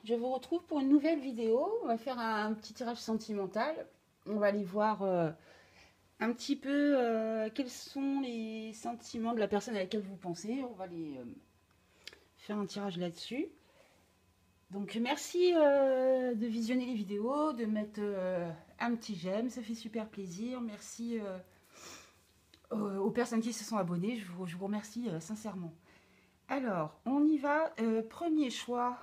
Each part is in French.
je vous retrouve pour une nouvelle vidéo. On va faire un petit tirage sentimental. On va aller voir un petit peu quels sont les sentiments de la personne à laquelle vous pensez. On va aller faire un tirage là-dessus. Donc merci de visionner les vidéos, de mettre un petit j'aime, ça fait super plaisir. Merci aux personnes qui se sont abonnées, je vous remercie sincèrement. Alors, on y va. Premier choix.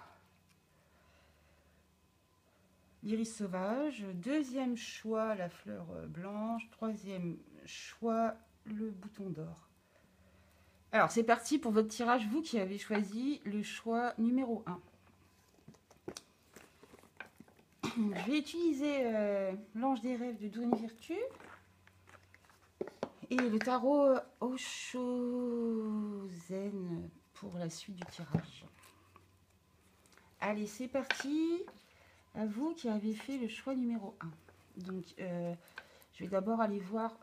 L'iris sauvage. Deuxième choix, la fleur blanche. Troisième choix, le bouton d'or. Alors, c'est parti pour votre tirage, vous qui avez choisi le choix numéro 1. Je vais utiliser l'ange des rêves de Douane Virtue et le tarot Oshozen pour la suite du tirage. Allez, c'est parti. À vous qui avez fait le choix numéro 1. Donc, je vais d'abord aller voir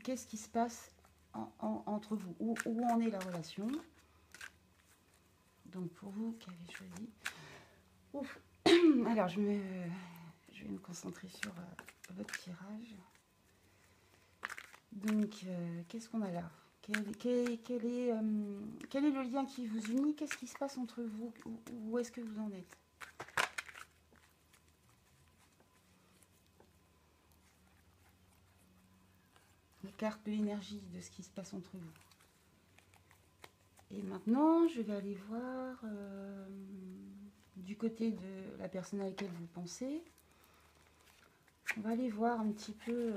qu'est-ce qui se passe entre vous, où en est la relation. Donc, pour vous qui avez choisi. Ouf. Alors, je vais me concentrer sur votre tirage. Donc, qu'est-ce qu'on a là? Quel est le lien qui vous unit? Qu'est-ce qui se passe entre vous? Où est-ce que vous en êtes? La carte de l'énergie de ce qui se passe entre vous. Et maintenant, je vais aller voir du côté de la personne à laquelle vous pensez. On va aller voir un petit peu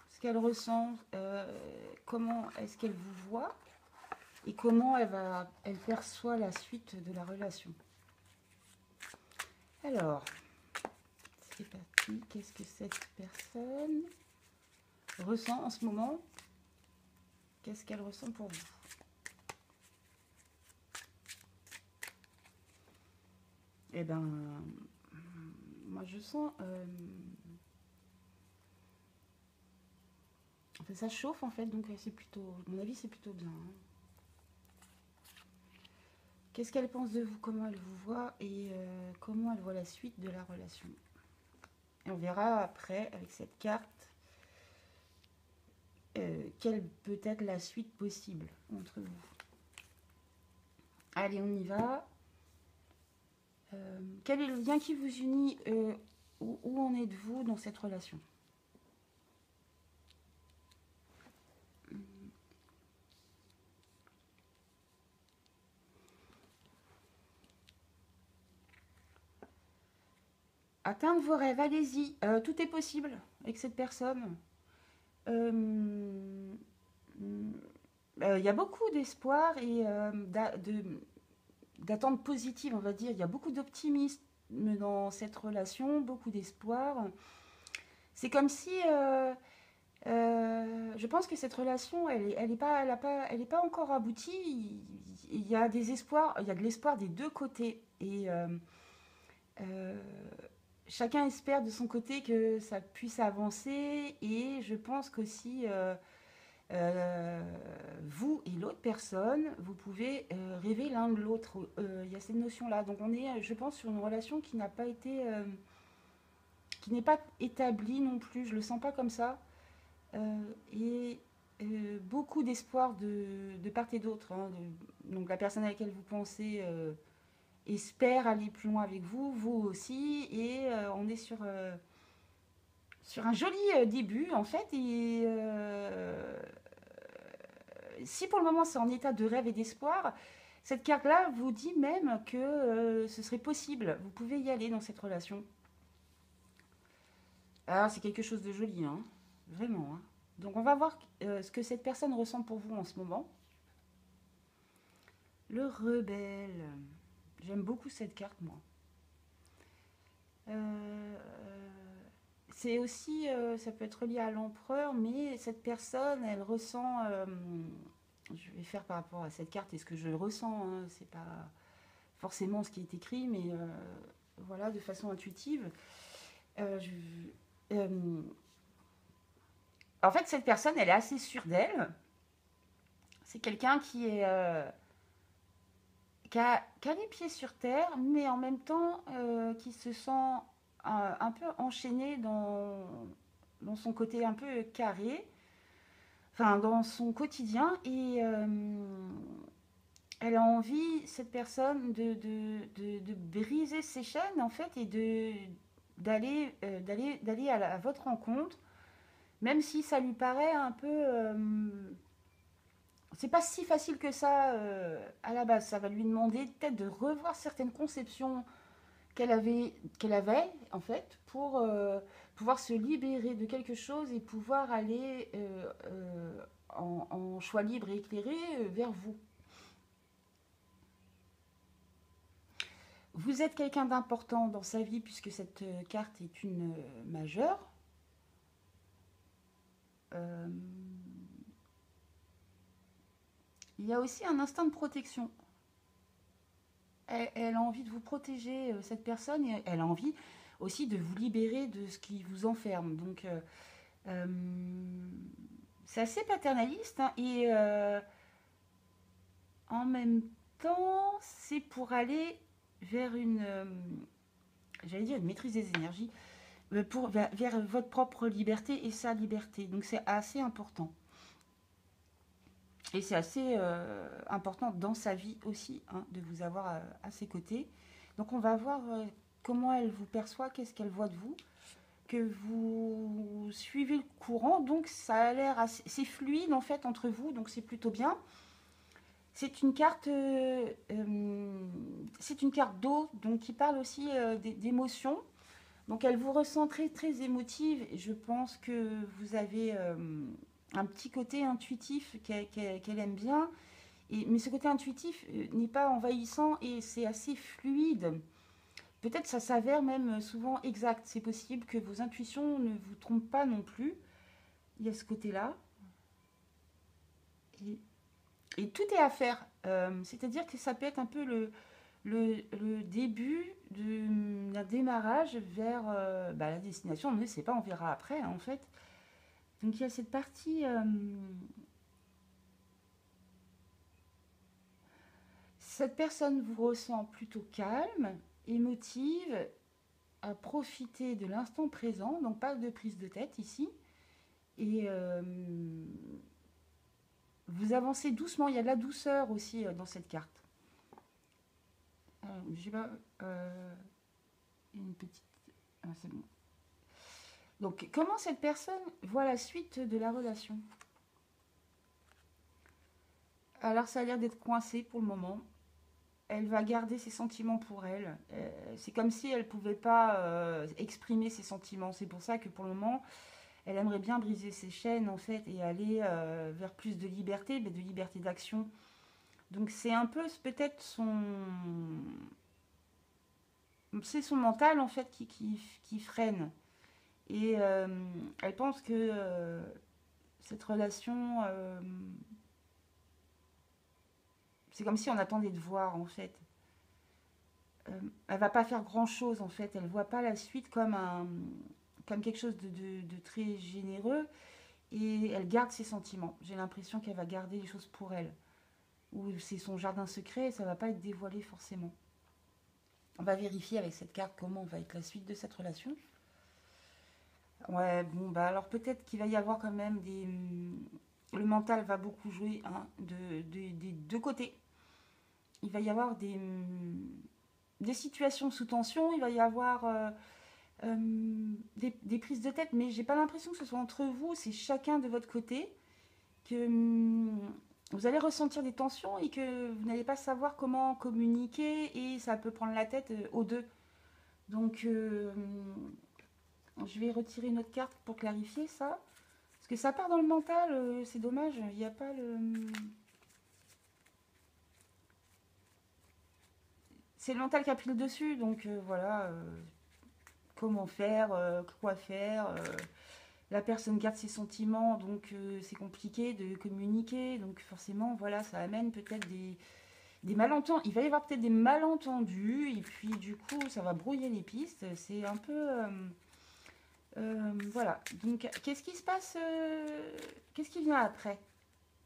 ce qu'elle ressent, comment est-ce qu'elle vous voit et comment elle perçoit la suite de la relation. Alors, c'est parti. Qu'est-ce que cette personne ressent en ce moment? Qu'est-ce qu'elle ressent pour vous? Eh ben, moi je sens... enfin, ça chauffe en fait, donc c'est plutôt... À mon avis, c'est plutôt bien. Hein. Qu'est-ce qu'elle pense de vous? Comment elle vous voit? Et comment elle voit la suite de la relation? Et on verra après, avec cette carte, quelle peut être la suite possible entre vous. Allez, on y va. Quel est le lien qui vous unit? Où en êtes-vous dans cette relation? Atteindre vos rêves, allez-y. Tout est possible avec cette personne. Il y a beaucoup d'espoir et d'attentes positives, on va dire. Il y a beaucoup d'optimisme dans cette relation, beaucoup d'espoir. C'est comme si... je pense que cette relation, elle est pas encore aboutie. Il y a des espoirs, il y a de l'espoir des deux côtés. Et chacun espère de son côté que ça puisse avancer. Et je pense qu'aussi, vous et l'autre personne, vous pouvez rêver l'un de l'autre. Il y a cette notion-là. Donc on est, je pense, sur une relation qui n'a pas été... qui n'est pas établie non plus. Je le sens pas comme ça. Et beaucoup d'espoir de part et d'autre. Hein, donc la personne à laquelle vous pensez espère aller plus loin avec vous, vous aussi, et on est sur un joli début en fait. Et si pour le moment c'est en état de rêve et d'espoir, cette carte-là vous dit même que ce serait possible. Vous pouvez y aller dans cette relation. Alors c'est quelque chose de joli, hein, vraiment. Hein. Donc on va voir ce que cette personne ressent pour vous en ce moment. Le rebelle. J'aime beaucoup cette carte, moi. C'est aussi, ça peut être lié à l'empereur, mais cette personne, elle ressent... je vais faire par rapport à cette carte et ce que je ressens. Hein, c'est pas forcément ce qui est écrit, mais voilà, de façon intuitive. En fait, cette personne, elle est assez sûre d'elle. C'est quelqu'un qui a les pieds sur terre, mais en même temps qui se sent un peu enchaîné dans son côté un peu carré, enfin dans son quotidien, et elle a envie, cette personne, de briser ses chaînes en fait, et d'aller à votre rencontre, même si ça lui paraît un peu c'est pas si facile que ça à la base. Ça va lui demander peut-être de revoir certaines conceptions qu'elle avait en fait, pour pouvoir se libérer de quelque chose et pouvoir aller en choix libre et éclairé vers vous. Vous êtes quelqu'un d'important dans sa vie puisque cette carte est une majeure. Euh, il y a aussi un instinct de protection. Elle a envie de vous protéger, cette personne, et elle a envie aussi de vous libérer de ce qui vous enferme. Donc, euh, c'est assez paternaliste, hein, et en même temps, c'est pour aller vers une, j'allais dire une maîtrise des énergies, vers votre propre liberté et sa liberté. Donc, c'est assez important. Et c'est assez important dans sa vie aussi, hein, de vous avoir à ses côtés. Donc on va voir comment elle vous perçoit, qu'est-ce qu'elle voit de vous, que vous suivez le courant. Donc ça a l'air assez, c'est fluide en fait entre vous, donc c'est plutôt bien. C'est une carte, c'est une carte d'eau, donc qui parle aussi d'émotions. Donc elle vous ressent très très émotive. Et je pense que vous avez un petit côté intuitif qu'elle aime bien. Mais ce côté intuitif n'est pas envahissant et c'est assez fluide. Peut-être ça s'avère même souvent exact. C'est possible que vos intuitions ne vous trompent pas non plus. Il y a ce côté-là. Et, et tout est à faire. C'est-à-dire que ça peut être un peu le début d'un démarrage vers la destination. On ne sait pas, on verra après, hein, en fait. Donc il y a cette partie... cette personne vous ressent plutôt calme, émotive, à profiter de l'instant présent, donc pas de prise de tête ici. Et vous avancez doucement, il y a de la douceur aussi dans cette carte. Je sais pas, une petite... Ah, c'est bon. Donc, comment cette personne voit la suite de la relation? Alors, ça a l'air d'être coincé pour le moment. Elle va garder ses sentiments pour elle. C'est comme si elle ne pouvait pas exprimer ses sentiments. C'est pour ça que pour le moment, elle aimerait bien briser ses chaînes en fait et aller vers plus de liberté, mais de liberté d'action. Donc c'est un peu peut-être c'est son mental en fait qui freine. Et elle pense que cette relation, c'est comme si on attendait de voir en fait. Elle va pas faire grand chose en fait. Elle voit pas la suite comme quelque chose de très généreux, et elle garde ses sentiments. J'ai l'impression qu'elle va garder les choses pour elle. Ou c'est son jardin secret et ça va pas être dévoilé forcément. On va vérifier avec cette carte comment va être la suite de cette relation. Ouais, bon, bah alors peut-être qu'il va y avoir quand même des... Le mental va beaucoup jouer, hein, des deux côtés. Il va y avoir des situations sous tension, il va y avoir des prises de tête, mais j'ai pas l'impression que ce soit entre vous, c'est chacun de votre côté, que vous allez ressentir des tensions et que vous n'allez pas savoir comment communiquer, et ça peut prendre la tête aux deux. Donc, je vais retirer une autre carte pour clarifier ça. Parce que ça part dans le mental, c'est dommage, il n'y a pas le... C'est le mental qui a pris le dessus, donc voilà, comment faire, quoi faire. La personne garde ses sentiments, donc c'est compliqué de communiquer, donc forcément, voilà, ça amène peut-être des malentendus. Il va y avoir peut-être des malentendus, et puis du coup, ça va brouiller les pistes. C'est un peu... voilà. Donc, qu'est-ce qui se passe qu'est-ce qui vient après?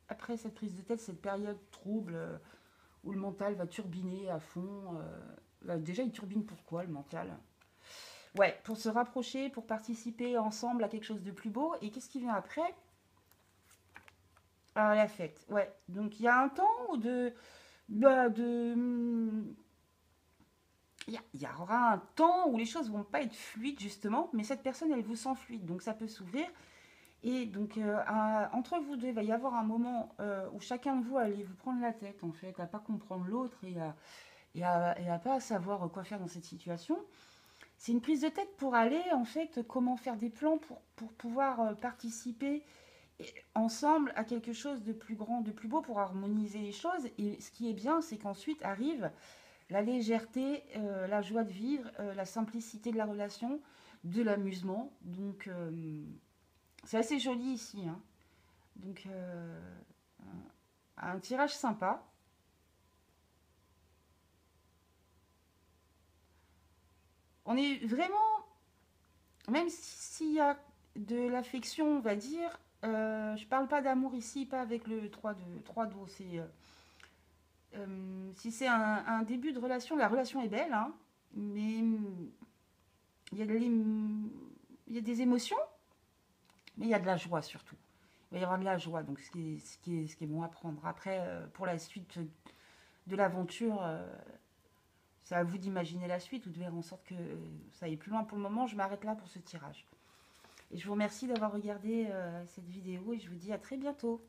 Après cette prise de tête, cette période trouble où le mental va turbiner à fond. Déjà, il turbine pourquoi, le mental? Ouais, pour se rapprocher, pour participer ensemble à quelque chose de plus beau. Et qu'est-ce qui vient après? Ah, la fête, ouais. Donc, il y a un temps où il y aura un temps où les choses vont pas être fluides, justement, mais cette personne, elle vous sent fluide, donc ça peut s'ouvrir. Et donc, entre vous deux, il va y avoir un moment où chacun de vous allez vous prendre la tête, en fait, à pas comprendre l'autre et à pas savoir quoi faire dans cette situation. C'est une prise de tête pour aller, en fait, comment faire des plans pour pouvoir participer ensemble à quelque chose de plus grand, de plus beau, pour harmoniser les choses. Et ce qui est bien, c'est qu'ensuite arrive la légèreté, la joie de vivre, la simplicité de la relation, de l'amusement. Donc, c'est assez joli ici, hein. Donc, un tirage sympa. On est vraiment, même s'il y a de l'affection, on va dire, je parle pas d'amour ici, pas avec le 3 d'eau. Si c'est un début de relation, la relation est belle, hein, mais il y a il y a des émotions, mais il y a de la joie surtout. Il va y avoir de la joie, donc ce qui est bon à prendre. Après, pour la suite de l'aventure, c'est à vous d'imaginer la suite ou de faire en sorte que ça aille plus loin. Pour le moment, je m'arrête là pour ce tirage. Et je vous remercie d'avoir regardé cette vidéo et je vous dis à très bientôt.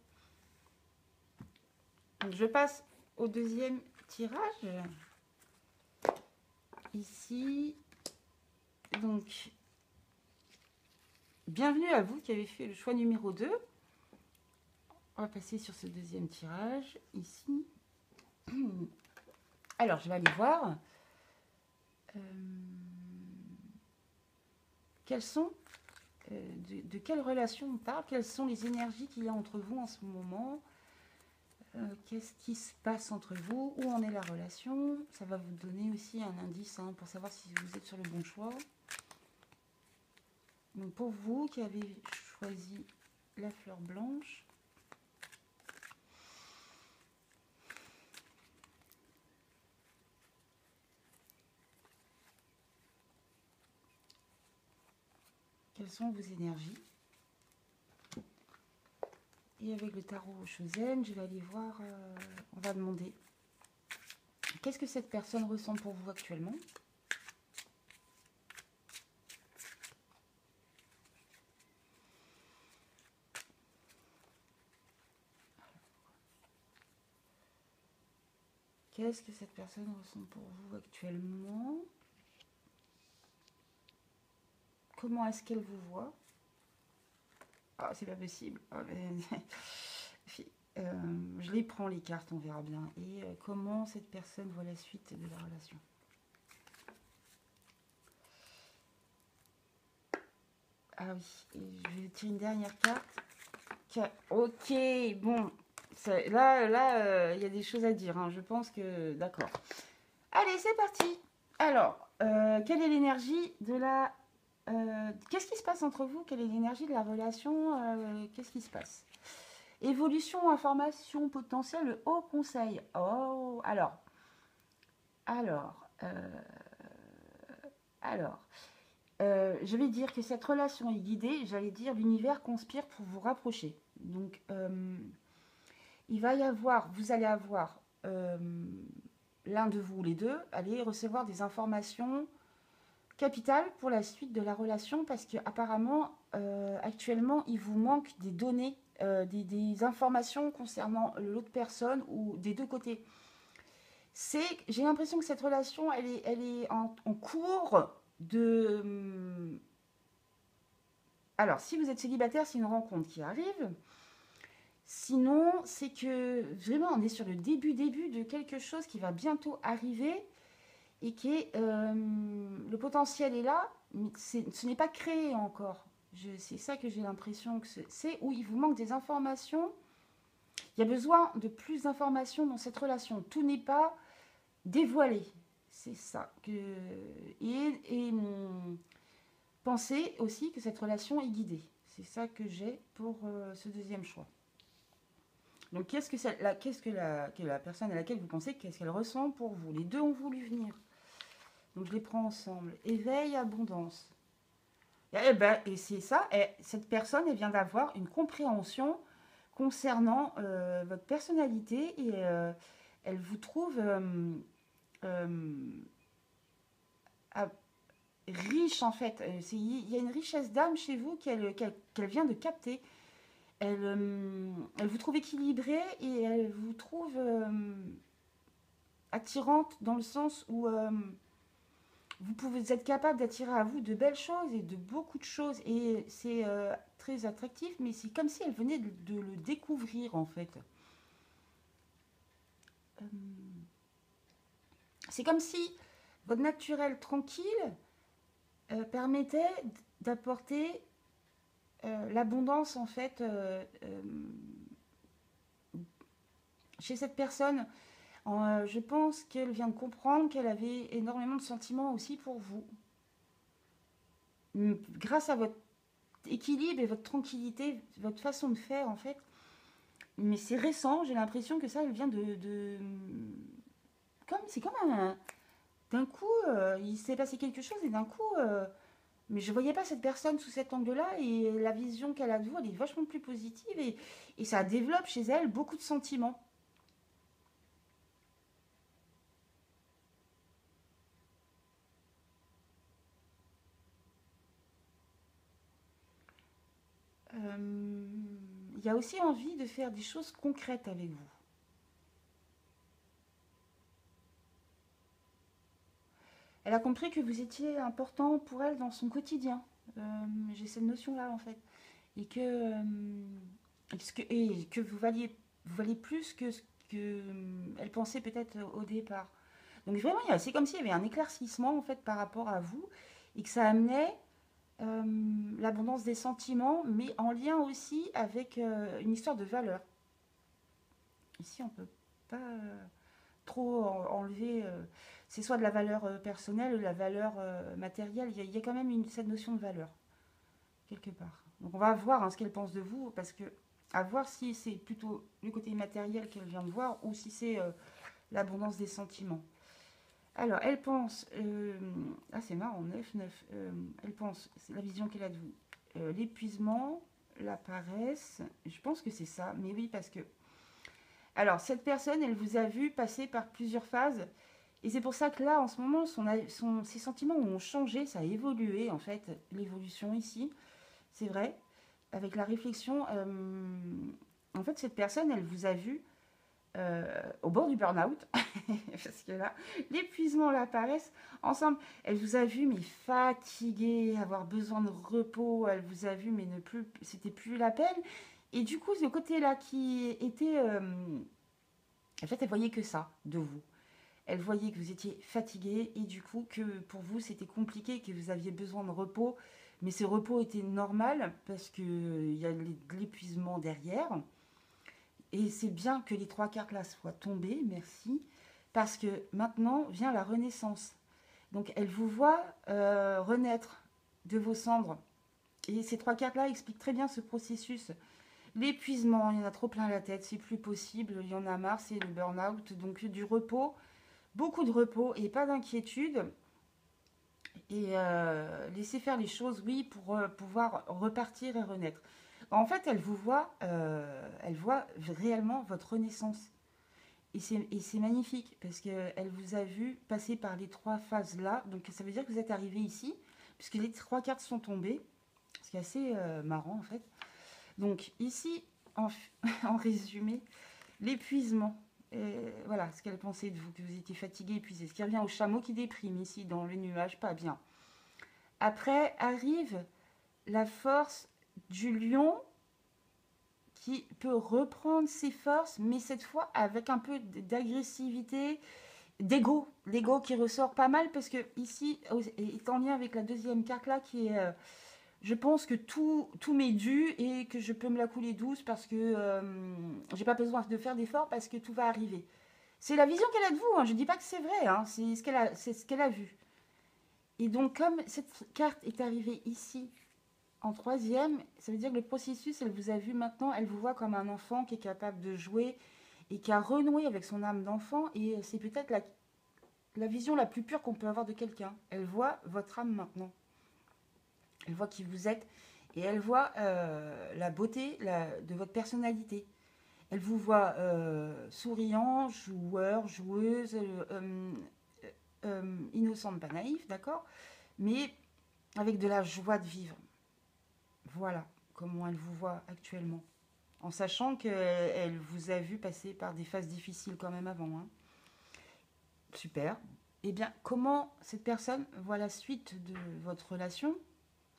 Donc, je passe au deuxième tirage. Ici. Donc, bienvenue à vous qui avez fait le choix numéro 2. On va passer sur ce deuxième tirage, ici. Alors, je vais aller voir. Quelles sont, de quelle relation on parle? Quelles sont les énergies qu'il y a entre vous en ce moment? Qu'est-ce qui se passe entre vous? Où en est la relation? Ça va vous donner aussi un indice, hein, pour savoir si vous êtes sur le bon choix. Donc, pour vous qui avez choisi la fleur blanche, quelles sont vos énergies? Et avec le tarot Chosen, je vais aller voir, on va demander qu'est-ce que cette personne ressent pour vous actuellement? Qu'est-ce que cette personne ressent pour vous actuellement? Comment est-ce qu'elle vous voit? Ah, c'est pas possible. Ah, je les prends les cartes, on verra bien. Et comment cette personne voit la suite de la relation? Ah oui, et je vais tirer une dernière carte. Ok, bon, là, il y a des choses à dire, hein. Je pense que... D'accord. Allez, c'est parti. Alors, quelle est l'énergie de la... qu'est-ce qui se passe entre vous? Quelle est l'énergie de la relation? Qu'est-ce qui se passe? Évolution, information potentielle, le haut conseil. Oh, alors, je vais dire que cette relation est guidée. J'allais dire l'univers conspire pour vous rapprocher. Donc, vous allez avoir l'un de vous, les deux, allez recevoir des informations capitales pour la suite de la relation parce qu'apparemment, actuellement, il vous manque des données, des informations concernant l'autre personne ou des deux côtés. J'ai l'impression que cette relation, elle est en cours de... Alors, si vous êtes célibataire, c'est une rencontre qui arrive. Sinon, c'est que vraiment, on est sur le début de quelque chose qui va bientôt arriver et qui est... le potentiel est là, mais ce n'est pas créé encore. C'est ça que j'ai l'impression que c'est où il vous manque des informations. Il y a besoin de plus d'informations dans cette relation. Tout n'est pas dévoilé. C'est ça. Et pensez aussi que cette relation est guidée. C'est ça que j'ai pour ce deuxième choix. Donc, que la personne à laquelle vous pensez, qu'est-ce qu'elle ressent pour vous? Les deux ont voulu venir. Donc, je les prends ensemble. Éveil, abondance. Et c'est ça. Et cette personne, elle vient d'avoir une compréhension concernant votre personnalité et elle vous trouve euh, à- riche en fait. Il y a une richesse d'âme chez vous qu'elle vient de capter. Elle vous trouve équilibrée et elle vous trouve attirante dans le sens où vous pouvez être capable d'attirer à vous de belles choses et de beaucoup de choses. Et c'est très attractif, mais c'est comme si elle venait de le découvrir en fait. Euh, c'est comme si votre naturel tranquille permettait d'apporter l'abondance en fait chez cette personne. Je pense qu'elle vient de comprendre qu'elle avait énormément de sentiments aussi pour vous. Grâce à votre équilibre et votre tranquillité, votre façon de faire en fait. Mais c'est récent, j'ai l'impression que ça, elle vient c'est comme d'un coup, il s'est passé quelque chose et d'un coup, mais je ne voyais pas cette personne sous cet angle-là et la vision qu'elle a de vous, elle est vachement plus positive et ça développe chez elle beaucoup de sentiments. Il y a aussi envie de faire des choses concrètes avec vous. Elle a compris que vous étiez important pour elle dans son quotidien. J'ai cette notion-là en fait. Et que vous valiez plus que ce qu'elle pensait peut-être au départ. Donc vraiment, c'est comme s'il y avait un éclaircissement en fait par rapport à vous et que ça amenait l'abondance des sentiments, mais en lien aussi avec une histoire de valeur. Ici, on ne peut pas trop enlever. C'est soit de la valeur personnelle ou de la valeur matérielle. Il y a quand même cette notion de valeur, quelque part. Donc on va voir hein, ce qu'elle pense de vous, parce que à voir si c'est plutôt le côté matériel qu'elle vient de voir ou si c'est l'abondance des sentiments. Alors, elle pense, ah c'est marrant, 9, 9. Elle pense, c'est la vision qu'elle a de vous, l'épuisement, la paresse, je pense que c'est ça, mais oui, parce que, alors, cette personne, elle vous a vu passer par plusieurs phases, et c'est pour ça que là, en ce moment, ses sentiments ont changé, ça a évolué, en fait, l'évolution ici, c'est vrai, avec la réflexion, en fait, cette personne, elle vous a vu au bord du burn-out, parce que là, l'épuisement, la paresse, ensemble, elle vous a vu, mais fatiguée, avoir besoin de repos, elle vous a vu, mais ne plus, c'était plus la peine. Et du coup, ce côté-là qui était, en fait, elle voyait que ça de vous. Elle voyait que vous étiez fatigué et du coup que pour vous c'était compliqué, que vous aviez besoin de repos, mais ce repos était normal parce que il y a l'épuisement derrière. Et c'est bien que les trois cartes là soient tombées, merci, parce que maintenant vient la renaissance. Donc elle vous voit renaître de vos cendres. Et ces trois cartes là expliquent très bien ce processus. L'épuisement, il y en a trop plein la tête, c'est plus possible, il y en a marre, c'est le burn-out. Donc du repos, beaucoup de repos et pas d'inquiétude. Et laisser faire les choses, oui, pour pouvoir repartir et renaître. En fait, elle voit réellement votre renaissance. Et c'est magnifique parce qu'elle vous a vu passer par les trois phases-là. Donc ça veut dire que vous êtes arrivé ici, puisque les trois cartes sont tombées. Ce qui est assez marrant en fait. Donc ici, en, en résumé, l'épuisement. Voilà ce qu'elle pensait de vous, que vous étiez fatigué, épuisé. Ce qui revient au chameau qui déprime ici, dans le nuage, pas bien. Après arrive la force du lion qui peut reprendre ses forces, mais cette fois avec un peu d'agressivité, d'ego. L'ego qui ressort pas mal parce que ici est en lien avec la deuxième carte là qui est je pense que tout m'est dû et que je peux me la couler douce parce que j'ai pas besoin de faire d'efforts parce que tout va arriver. C'est la vision qu'elle a de vous, hein. Je dis pas que c'est vrai, hein. C'est ce qu'elle a vu. Et donc comme cette carte est arrivée ici En troisième, ça veut dire que le processus, elle vous a vu maintenant, elle vous voit comme un enfant qui est capable de jouer et qui a renoué avec son âme d'enfant. Et c'est peut-être la vision la plus pure qu'on peut avoir de quelqu'un. Elle voit votre âme maintenant. Elle voit qui vous êtes et elle voit la beauté de votre personnalité. Elle vous voit souriant, joueur, joueuse, innocente, pas naïf, d'accord, mais avec de la joie de vivre. Voilà comment elle vous voit actuellement. En sachant qu'elle vous a vu passer par des phases difficiles quand même avant. Hein. Super. Eh bien, comment cette personne voit la suite de votre relation?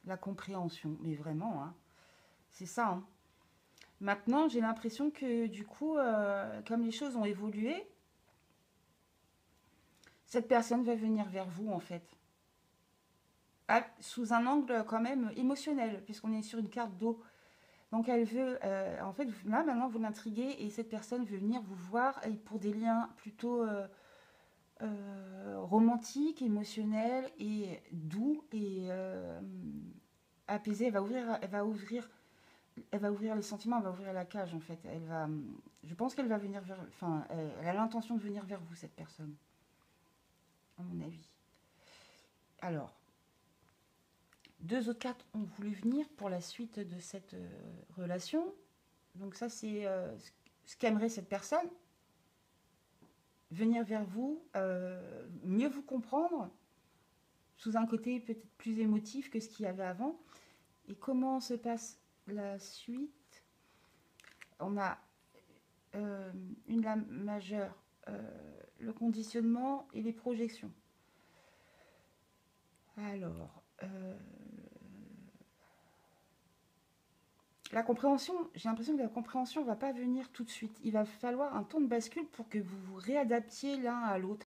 La compréhension, mais vraiment, hein, c'est ça. Hein. Maintenant, j'ai l'impression que du coup, comme les choses ont évolué, cette personne va venir vers vous en fait. Sous un angle quand même émotionnel, puisqu'on est sur une carte d'eau. Donc elle veut, en fait, là maintenant vous l'intriguez et cette personne veut venir vous voir et pour des liens plutôt romantiques, émotionnels et doux et apaisés. Elle va ouvrir les sentiments, elle va ouvrir la cage en fait. Je pense qu'elle va venir elle a l'intention de venir vers vous cette personne, à mon avis. Alors, deux autres cartes ont voulu venir pour la suite de cette relation. Donc ça, c'est ce qu'aimerait cette personne. Venir vers vous, mieux vous comprendre, sous un côté peut-être plus émotif que ce qu'il y avait avant. Et comment se passe la suite? On a une lame majeure, le conditionnement et les projections. Alors... la compréhension, j'ai l'impression que la compréhension ne va pas venir tout de suite. Il va falloir un temps de bascule pour que vous vous réadaptiez l'un à l'autre.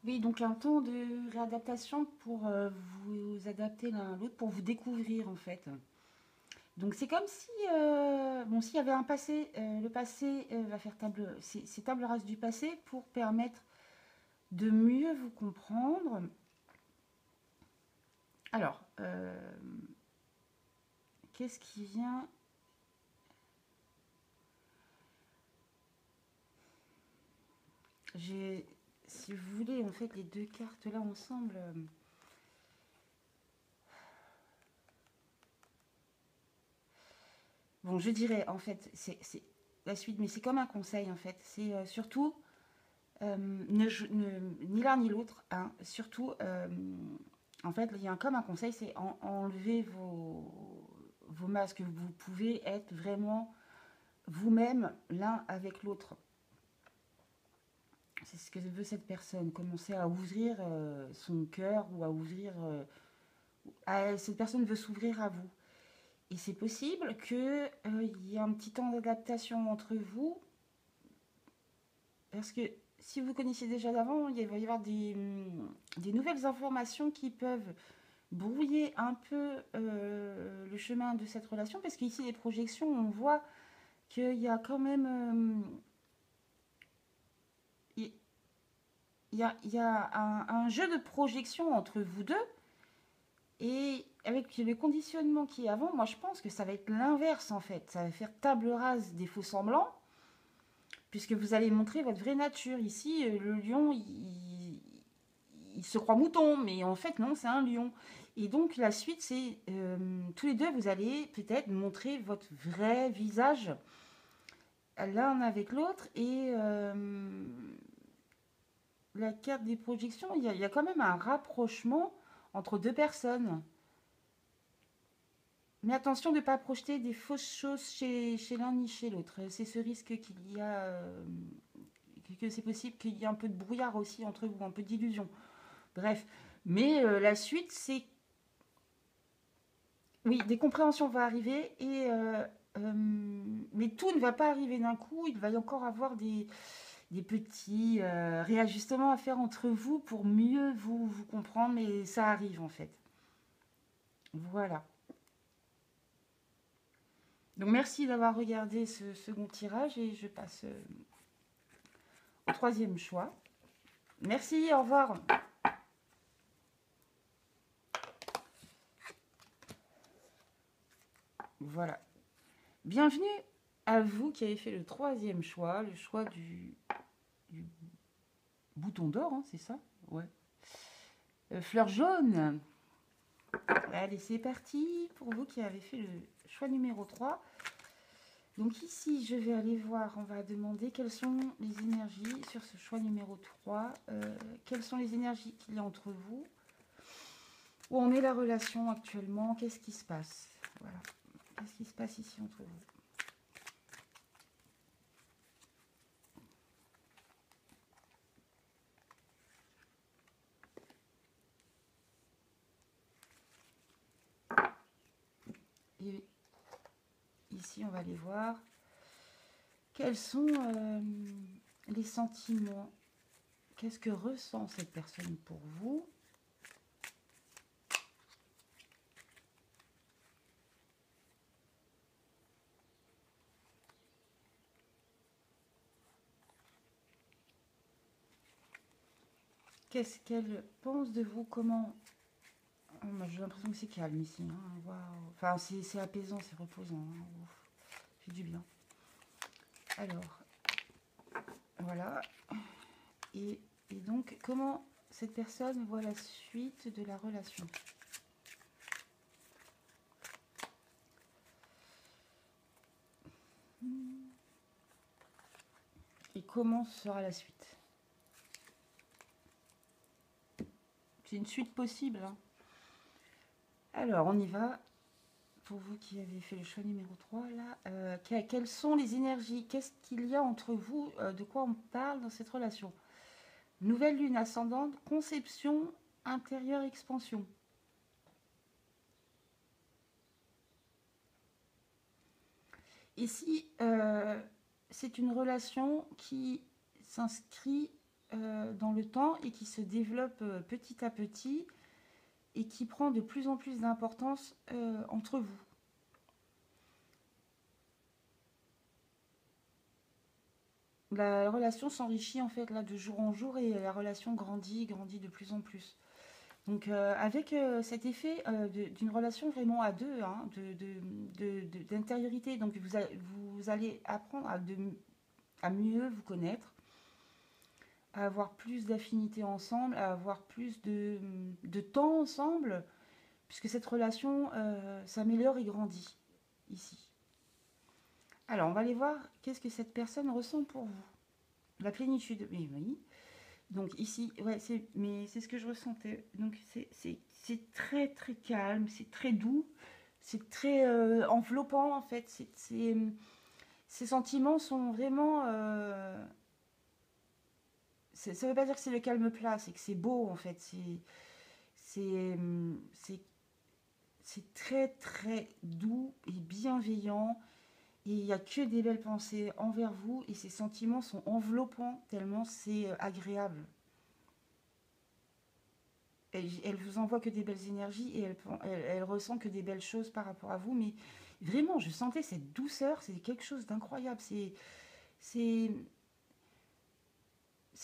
Oui, donc un temps de réadaptation pour vous adapter l'un à l'autre, pour vous découvrir en fait. Donc c'est comme si, bon, s'il y avait un passé, le passé va faire c'est table rase du passé pour permettre de mieux vous comprendre. Alors, qu'est-ce qui vient? Si vous voulez, en fait, les deux cartes là ensemble. Bon, je dirais, en fait, c'est la suite, mais c'est comme un conseil, en fait. C'est surtout, ni l'un ni l'autre, hein, surtout, en fait, il y a comme un conseil, c'est enlever vos masques. Vous pouvez être vraiment vous-même l'un avec l'autre. C'est ce que veut cette personne, commencer à ouvrir son cœur ou à ouvrir... cette personne veut s'ouvrir à vous. Et c'est possible qu'il y ait un petit temps d'adaptation entre vous, parce que si vous connaissiez déjà d'avant, il va y avoir des nouvelles informations qui peuvent brouiller un peu le chemin de cette relation, parce qu'ici, les projections, on voit qu'il y a quand même... il y a un jeu de projection entre vous deux, et avec le conditionnement qui est avant, moi je pense que ça va être l'inverse en fait. Ça va faire table rase des faux semblants, puisque vous allez montrer votre vraie nature. Ici, le lion, il se croit mouton, mais en fait non, c'est un lion. Et donc la suite, c'est tous les deux, vous allez peut-être montrer votre vrai visage l'un avec l'autre. Et la carte des projections, il y a quand même un rapprochement entre deux personnes. Mais attention de ne pas projeter des fausses choses chez l'un ni chez l'autre. C'est ce risque qu'il y a, que c'est possible qu'il y ait un peu de brouillard aussi entre vous, un peu d'illusion. Bref, mais la suite, c'est... Oui, des compréhensions vont arriver, mais tout ne va pas arriver d'un coup. Il va y encore avoir des petits réajustements à faire entre vous pour mieux vous comprendre, mais ça arrive en fait. Voilà. Donc merci d'avoir regardé ce second tirage et je passe au troisième choix. Merci, au revoir. Voilà. Bienvenue à vous qui avez fait le troisième choix, le choix du bouton d'or, hein, c'est ça? Ouais. Fleur jaune. Allez, c'est parti pour vous qui avez fait le choix numéro 3. Donc ici, je vais aller voir, on va demander quelles sont les énergies sur ce choix numéro 3. Quelles sont les énergies qu'il y a entre vous? Où en est la relation actuellement? Qu'est-ce qui se passe? Voilà. Qu'est-ce qui se passe ici entre vous? Et ici, on va aller voir quels sont les sentiments. Qu'est-ce que ressent cette personne pour vous? Qu'est-ce qu'elle pense de vous? Comment? J'ai l'impression que c'est calme ici. Hein. Waouh. Enfin, c'est apaisant, c'est reposant. Hein. Fait du bien. Alors, voilà. Et donc, comment cette personne voit la suite de la relation? Et comment sera la suite? C'est une suite possible. Hein. Alors, on y va. Pour vous qui avez fait le choix numéro 3, là, quelles sont les énergies? Qu'est-ce qu'il y a entre vous? De quoi on parle dans cette relation? Nouvelle lune ascendante, conception, intérieure, expansion. Ici, c'est une relation qui s'inscrit dans le temps et qui se développe petit à petit et qui prend de plus en plus d'importance entre vous. La relation s'enrichit en fait là de jour en jour et la relation grandit de plus en plus. Donc avec cet effet d'une relation vraiment à deux, hein, d'intériorité, donc vous allez apprendre à mieux vous connaître, à avoir plus d'affinité ensemble, à avoir plus de temps ensemble, puisque cette relation s'améliore et grandit ici. Alors, on va aller voir qu'est-ce que cette personne ressent pour vous. La plénitude, oui. Donc ici, ouais, c'est ce que je ressentais. Donc c'est très très calme, c'est très doux, c'est très enveloppant en fait. Ces sentiments sont vraiment... ça ne veut pas dire que c'est le calme plat, c'est que c'est beau en fait. C'est très très doux et bienveillant. Et il n'y a que des belles pensées envers vous et ces sentiments sont enveloppants tellement c'est agréable. Elle vous envoie que des belles énergies et elle ressent que des belles choses par rapport à vous. Mais vraiment, je sentais cette douceur, c'est quelque chose d'incroyable. C'est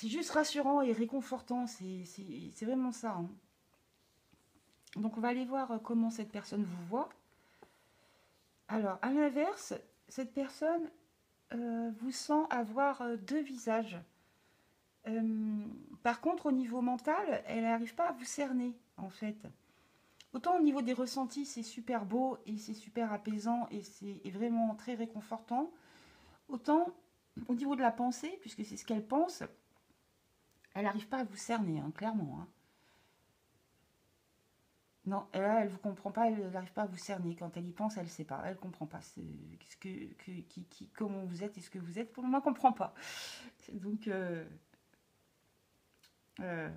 juste rassurant et réconfortant. C'est vraiment ça. Hein. Donc on va aller voir comment cette personne vous voit. Alors, à l'inverse, cette personne vous sent avoir deux visages. Par contre, au niveau mental, elle n'arrive pas à vous cerner, en fait. Autant au niveau des ressentis, c'est super beau et c'est super apaisant et c'est vraiment très réconfortant. Autant au niveau de la pensée, puisque c'est ce qu'elle pense, elle n'arrive pas à vous cerner, hein, clairement. Hein. Non, là, elle ne vous comprend pas, elle n'arrive pas à vous cerner. Quand elle y pense, elle ne sait pas, elle ne comprend pas comment vous êtes et ce que vous êtes. Pour le moment, elle ne comprend pas. Donc, je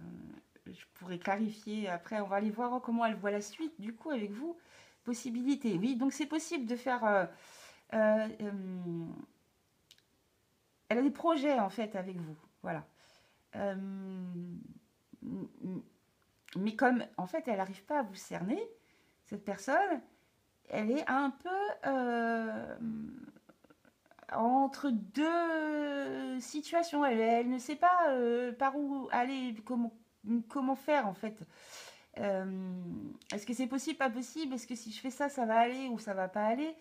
pourrais clarifier après. On va aller voir comment elle voit la suite, du coup, avec vous. Possibilité, oui. Donc, c'est possible de faire... elle a des projets, en fait, avec vous. Voilà. Mais comme, en fait, elle n'arrive pas à vous cerner, cette personne, elle est un peu entre deux situations. Elle ne sait pas par où aller, comment faire, en fait. Est-ce que c'est possible, pas possible? Est-ce que si je fais ça, ça va aller ou ça va pas aller?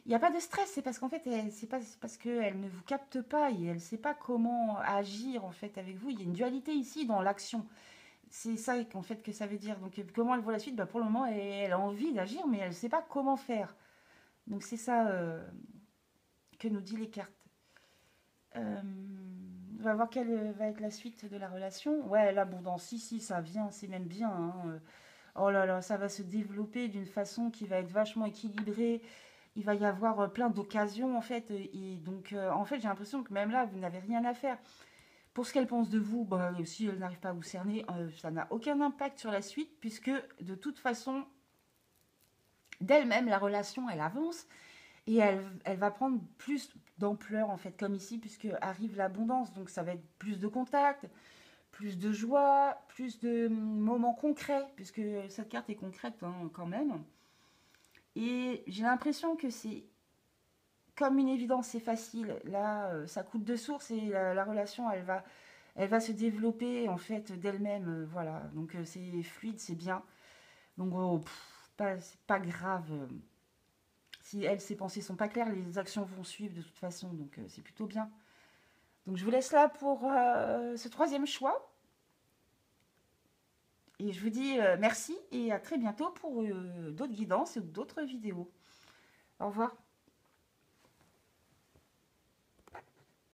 Il n'y a pas de stress, c'est parce qu'en fait, c'est parce qu'elle ne vous capte pas et elle ne sait pas comment agir en fait avec vous. Il y a une dualité ici dans l'action. C'est ça qu'en fait que ça veut dire. Donc comment elle voit la suite? Bah, pour le moment, elle a envie d'agir, mais elle ne sait pas comment faire. Donc c'est ça que nous dit les cartes. Euh, on va voir quelle va être la suite de la relation. Ouais, l'abondance, si, ça vient, c'est même bien, hein. Oh là là, ça va se développer d'une façon qui va être vachement équilibrée. Il va y avoir plein d'occasions en fait. Et donc, en fait, j'ai l'impression que même là, vous n'avez rien à faire. Pour ce qu'elle pense de vous, bah, si elle n'arrive pas à vous cerner, ça n'a aucun impact sur la suite, puisque de toute façon, d'elle-même, la relation, elle avance et elle va prendre plus d'ampleur, en fait, comme ici, puisque arrive l'abondance. Donc, ça va être plus de contacts, plus de joie, plus de moments concrets, puisque cette carte est concrète hein, quand même. Et j'ai l'impression que c'est comme une évidence, c'est facile. Là, ça coule de source et la relation, elle va se développer en fait d'elle-même. Voilà, donc c'est fluide, c'est bien. Donc, oh, c'est pas grave. Si elle, ses pensées sont pas claires, les actions vont suivre de toute façon. Donc, c'est plutôt bien. Donc, je vous laisse là pour ce troisième choix. Et je vous dis merci et à très bientôt pour d'autres guidances et d'autres vidéos. Au revoir.